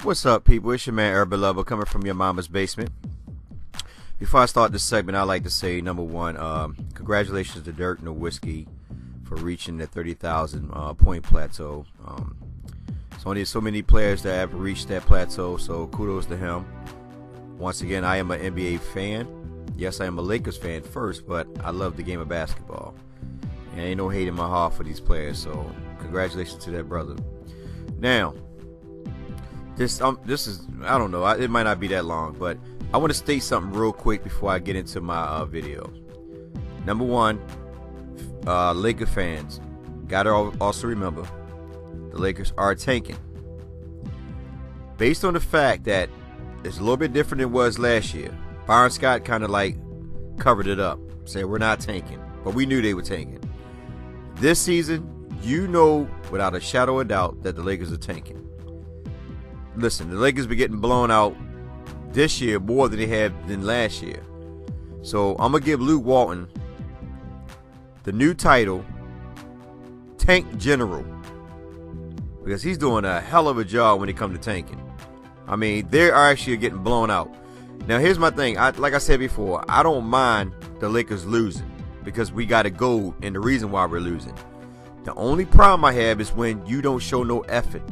What's up, people? It's your man, Urban Lover, coming from your mama's basement. Before I start this segment, I'd like to say, number one, congratulations to Dirk Notwizki for reaching the 30,000 point plateau. There's only so many players that have reached that plateau, so kudos to him. Once again, I am an NBA fan. Yes, I am a Lakers fan first, but I love the game of basketball. And ain't no hate in my heart for these players, so congratulations to that brother. Now, this is, I don't know, it might not be that long, but I want to state something real quick before I get into my video. Number one, Laker fans, gotta also remember, the Lakers are tanking. Based on the fact that it's a little bit different than it was last year, Byron Scott kind of like covered it up, said we're not tanking, but we knew they were tanking. This season, you know without a shadow of doubt that the Lakers are tanking. Listen, the Lakers been getting blown out this year more than they have than last year. So I'm going to give Luke Walton the new title, Tank General, because he's doing a hell of a job when it comes to tanking. I mean, they are actually getting blown out. Now, here's my thing. Like I said before, I don't mind the Lakers losing because we got to go, and the reason why we're losing. The only problem I have is when you don't show no effort.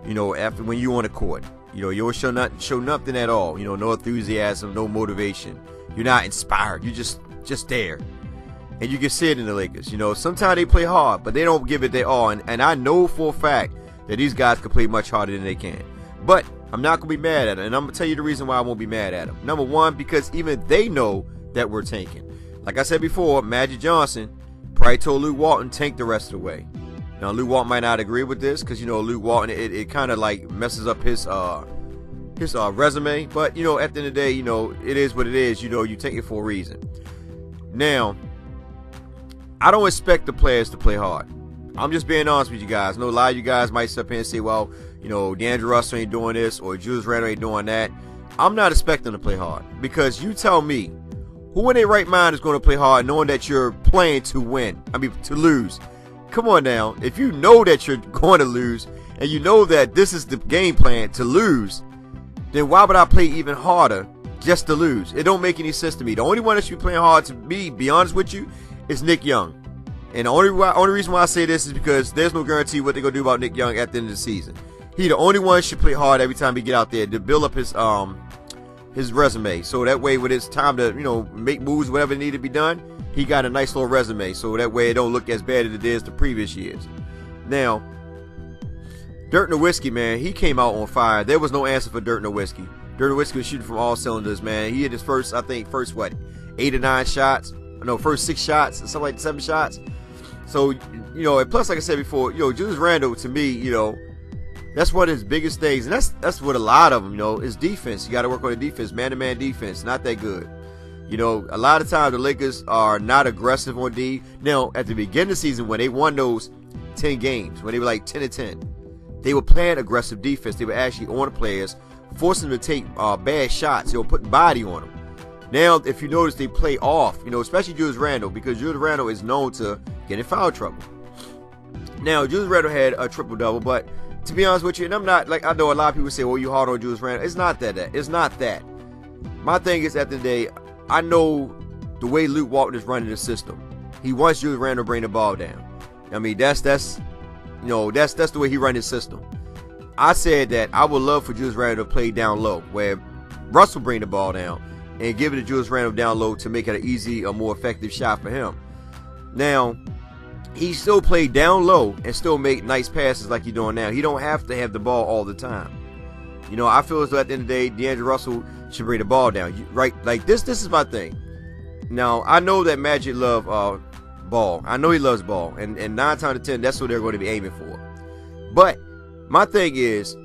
You know, after when you on the court, you know, you don't show nothing at all. You know, no enthusiasm, no motivation. You're not inspired. You're just there, and you can see it in the Lakers. You know, sometimes they play hard, but they don't give it their all. And I know for a fact that these guys can play much harder than they can. But I'm not gonna be mad at them, and I'm gonna tell you the reason why I won't be mad at them. Number one, because even they know that we're tanking. Like I said before, Magic Johnson probably told Luke Walton tank the rest of the way. Now, Luke Walton might not agree with this because, you know, Luke Walton, it kind of like messes up his resume. But, you know, at the end of the day, you know, it is what it is. You know, you take it for a reason. Now, I don't expect the players to play hard. I'm just being honest with you guys. I know a lot of you guys might sit up here and say, well, you know, D'Angelo Russell ain't doing this or Julius Randle ain't doing that. I'm not expecting them to play hard because you tell me who in their right mind is going to play hard knowing that you're playing to win. I mean, to lose. Come on now, if you know that you're going to lose and you know that this is the game plan to lose, then why would I play even harder just to lose? It don't make any sense to me. The only one that should be playing hard, to be honest with you, is Nick Young. And the only reason why I say this is because there's no guarantee what they're going to do about Nick Young at the end of the season. He the only one should play hard every time he get out there to build up his resume. So that way when it's time to, you know, make moves, whatever need to be done, he got a nice little resume, so that way it don't look as bad as it is the previous years. Now, Dirk Nowitzki, man, he came out on fire. There was no answer for Dirk Nowitzki. Dirk Nowitzki was shooting from all cylinders, man. He hit his first 8 or 9 shots? No, first 6 shots, something like 7 shots. So, you know, and plus, like I said before, you know, Julius Randle, to me, you know, that's one of his biggest things, and that's what a lot of them, you know, is defense. You got to work on the defense, man-to-man defense, not that good. You know, a lot of times the Lakers are not aggressive on D. Now, at the beginning of the season, when they won those 10 games, when they were like 10-10, they were playing aggressive defense. They were actually on the players, forcing them to take bad shots. They were putting body on them. Now, if you notice, they play off, you know, especially Julius Randle, because Julius Randle is known to get in foul trouble. Now, Julius Randle had a triple-double, but to be honest with you, and I'm not, like, I know a lot of people say, well, you hard on Julius Randle. It's not that. It's not that. My thing is, at the end of the day, I know the way Luke Walton is running the system. He wants Julius Randle to bring the ball down. I mean, that's you know, that's the way he runs his system. I said that I would love for Julius Randle to play down low, where Russell bring the ball down and give it to Julius Randle down low to make it an easy, a more effective shot for him. Now, he still played down low and still make nice passes like he's doing now. He don't have to have the ball all the time. You know, I feel as though at the end of the day, D'Angelo Russell should bring the ball down. Right? Like, this is my thing. Now, I know that Magic love ball. I know he loves ball. And 9 times out of 10, that's what they're going to be aiming for. But my thing is,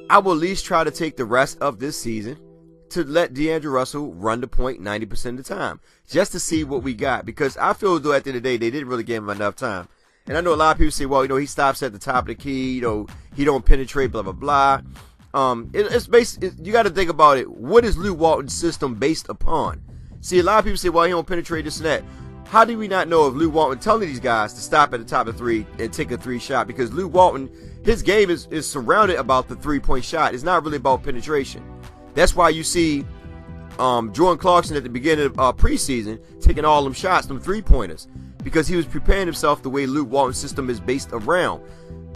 I will at least try to take the rest of this season to let D'Angelo Russell run the point 90% of the time, just to see what we got. Because I feel as though at the end of the day, they didn't really give him enough time. And I know a lot of people say, well, you know, he stops at the top of the key, you know, he don't penetrate, blah, blah, blah. It's based. You got to think about it. What is Luke Walton's system based upon? See, a lot of people say, well, he don't penetrate this and that. How do we not know if Luke Walton telling these guys to stop at the top of 3 and take a 3 shot? Because Luke Walton his game is surrounded about the 3-point shot. It's not really about penetration. That's why you see Jordan Clarkson at the beginning of preseason taking all them shots, them 3-pointers, because he was preparing himself the way Luke Walton's system is based around.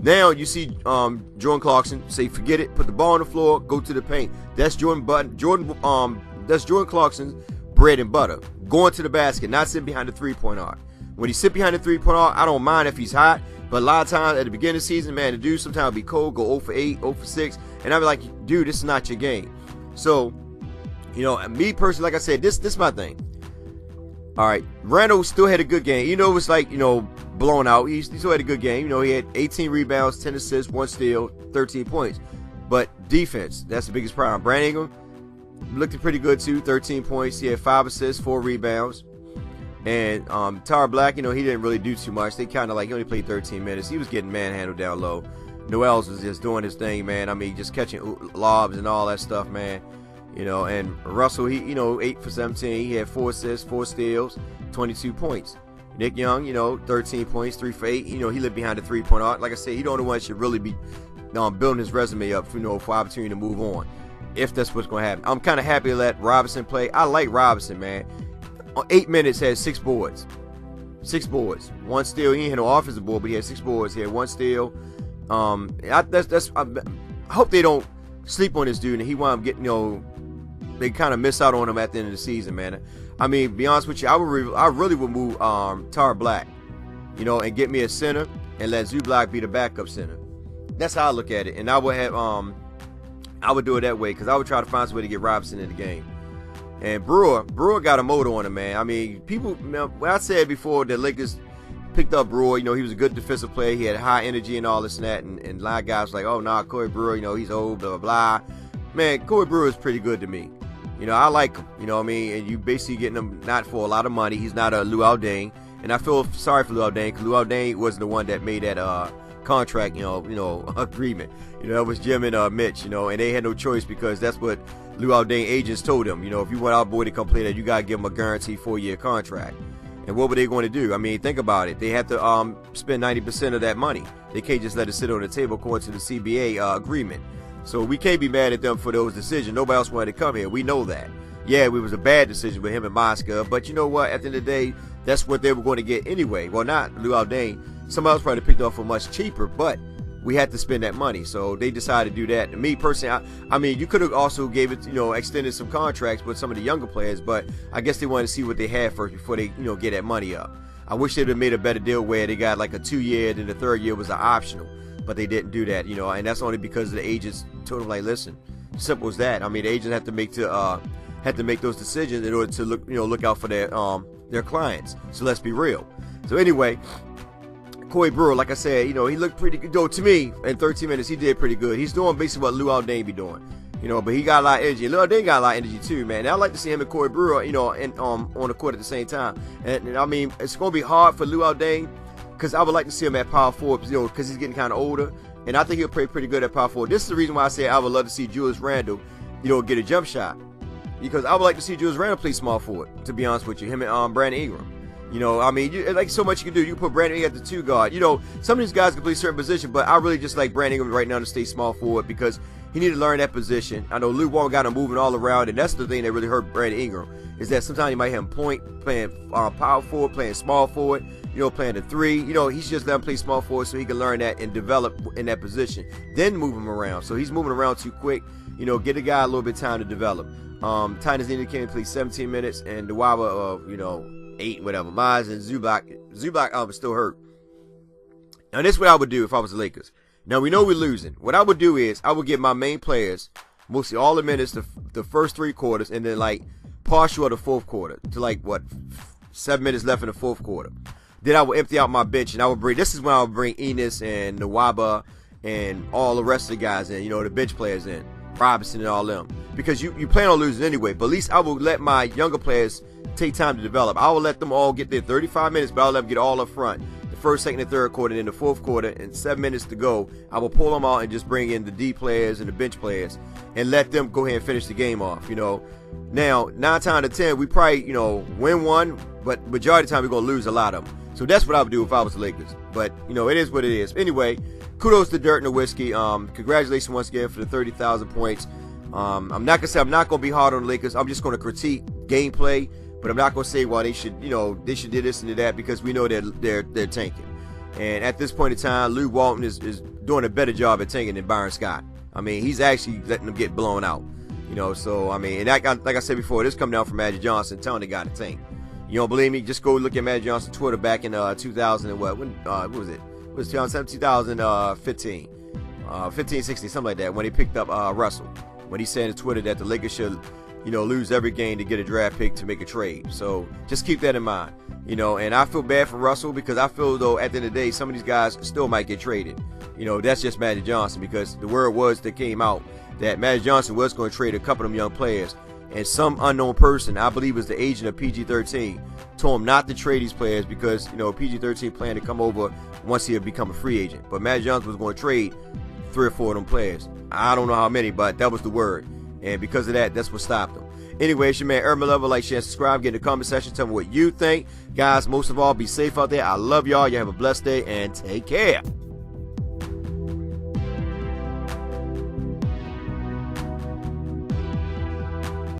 Now you see Jordan Clarkson say, forget it, put the ball on the floor, go to the paint. That's Jordan Clarkson's bread and butter. Going to the basket, not sitting behind the 3-point arc. When he sit behind the 3-point arc, I don't mind if he's hot, but a lot of times at the beginning of the season, man, the dude sometimes be cold, go 0 for 8, 0 for 6, and I be like, dude, this is not your game. So, you know, me personally, like I said, this is my thing. All right, Randall still had a good game. You know, it was like, you know, blown out. He still had a good game. You know, he had 18 rebounds, 10 assists, 1 steal, 13 points. But defense, that's the biggest problem. Brandon Ingram looked pretty good too, 13 points. He had 5 assists, 4 rebounds. And Tyler Black, you know, he didn't really do too much. They kind of like, he only played 13 minutes. He was getting manhandled down low. Noels was just doing his thing, man. I mean, just catching lobs and all that stuff, man. You know, and Russell, he, you know, 8 for 17. He had 4 assists, 4 steals, 22 points. Nick Young, you know, 13 points, 3 for 8. You know, he lived behind the 3-point arc. Like I said, he the only one should really be building his resume up, you know, for opportunity to move on, if that's what's going to happen. I'm kind of happy to let Robinson play. I like Robinson, man. 8 minutes, had 6 boards. 6 boards. 1 steal. He ain't had no offensive board, but he had 6 boards. He had 1 steal. I hope they don't sleep on this dude and he wound up getting, you know, they kind of miss out on him at the end of the season, man. I mean, be honest with you, I really would move Tyler Black, you know, and get me a center and let Zubac be the backup center. That's how I look at it, and I would have I would do it that way because I would try to find some way to get Robinson in the game. And Brewer got a motor on him, man. I mean, people, when I said before the Lakers picked up Brewer, you know, he was a good defensive player. He had high energy and all this and that, and a lot of guys were like, oh, nah, Corey Brewer, you know, he's old, blah, blah, blah. Man, Corey Brewer is pretty good to me. You know, I like him, you know what I mean? And you basically getting him not for a lot of money. He's not a Lou Aldane. And I feel sorry for Lou Aldane because Lou Aldane wasn't the one that made that contract, you know, agreement. You know, it was Jim and Mitch, you know, and they had no choice because that's what Lou Aldane agents told him. You know, if you want our boy to come play that, you got to give him a guaranteed 4-year contract. And what were they going to do? I mean, think about it. They had to spend 90% of that money. They can't just let it sit on the table according to the CBA agreement. So we can't be mad at them for those decisions. Nobody else wanted to come here. We know that. Yeah, it was a bad decision with him and Mosca, but you know what? At the end of the day, that's what they were going to get anyway. Well, not Lou Aldane. Somebody else probably picked up for much cheaper, but we had to spend that money. So they decided to do that. And me personally, I mean, you could have also gave it, you know, extended some contracts with some of the younger players, but I guess they wanted to see what they had first before they, you know, get that money up. I wish they'd have made a better deal where they got like a 2-year, then the 3rd year was an optional. But they didn't do that, you know, and that's only because the agents told them, like, listen, simple as that. I mean, the agents have to make those decisions in order to look out for their clients. So let's be real. So anyway, Corey Brewer, like I said, you know, he looked pretty good. Though to me, in 13 minutes, he did pretty good. He's doing basically what Lou Aldane be doing, you know, but he got a lot of energy. Lou Aldane got a lot of energy too, man. And I like to see him and Corey Brewer, you know, on the court at the same time. And I mean, it's going to be hard for Lou Aldane, because I would like to see him at power forward, you know, because he's getting kind of older, and I think he'll play pretty good at power forward. This is the reason why I say I would love to see Julius Randle, you know, get a jump shot, because I would like to see Julius Randle play small forward, to be honest with you, him and Brandon Ingram. You know, I mean, like so much you can do. You can put Brandon Ingram at the 2 guard. You know, some of these guys can play certain position, but I really just like Brandon Ingram right now to stay small forward because he needed to learn that position. I know Luke Walton got him moving all around, and that's the thing that really hurt Brandon Ingram, is that sometimes you might have him playing power forward, playing small forward, you know, playing the 3. You know, he's just let him play small forward so he can learn that and develop in that position. Then move him around. So he's moving around too quick. You know, get the guy a little bit of time to develop. Tynus indicated play 17 minutes, and the Dewaba, you know, 8, whatever. Mize and Zubac still hurt. Now, this is what I would do if I was the Lakers. Now, we know we're losing. What I would do is I would give my main players mostly all the minutes the first 3 quarters, and then like partial of the 4th quarter to like what 7 minutes left in the 4th quarter. Then I would empty out my bench, and I would bring. This is when I would bring Enos and Nwaba and all the rest of the guys in. You know, the bench players in, Robinson and all them, because you plan on losing anyway. But at least I will let my younger players take time to develop. I will let them all get their 35 minutes, but I'll let them get all up front. The 1st, 2nd, and 3rd quarter, and then the 4th quarter, and 7 minutes to go, I will pull them out and just bring in the D players and the bench players and let them go ahead and finish the game off, you know. Now, 9 times out of 10, we probably, you know, win one, but majority of the time we're going to lose a lot of them. So that's what I would do if I was the Lakers. But, it is what it is. Anyway, kudos to Dirk Nowitzki. Congratulations once again for the 30,000 points. I'm not going to say I'm not going to be hard on the Lakers. I'm just going to critique gameplay. But I'm not going to say, well, they should do this and do that, because we know they're tanking. And at this point in time, Lew Walton is doing a better job at tanking than Byron Scott. I mean, he's actually letting them get blown out. So, I mean, and like I said before, this come down from Magic Johnson telling the guy to tank. You don't believe me? Just go look at Magic Johnson's Twitter back in 2000 and what was it? It was 2015, 15, 16, something like that, when he picked up Russell. When he said on Twitter that the Lakers should, lose every game to get a draft pick to make a trade. So just keep that in mind. And I feel bad for Russell, because I feel, though, at the end of the day, some of these guys still might get traded. That's just Magic Johnson, because the word was that came out that Magic Johnson was going to trade a couple of them young players. And some unknown person, I believe was the agent of PG-13, told him not to trade these players because, PG-13 planned to come over once he had become a free agent. But Magic Johnson was going to trade 3 or 4 of them players. I don't know how many, but that was the word. And because of that, that's what stopped him. Anyway, it's your man Urban Lover. Like, share, subscribe, get in the comment section. Tell me what you think. Guys, most of all, be safe out there. I love y'all. You have a blessed day and take care.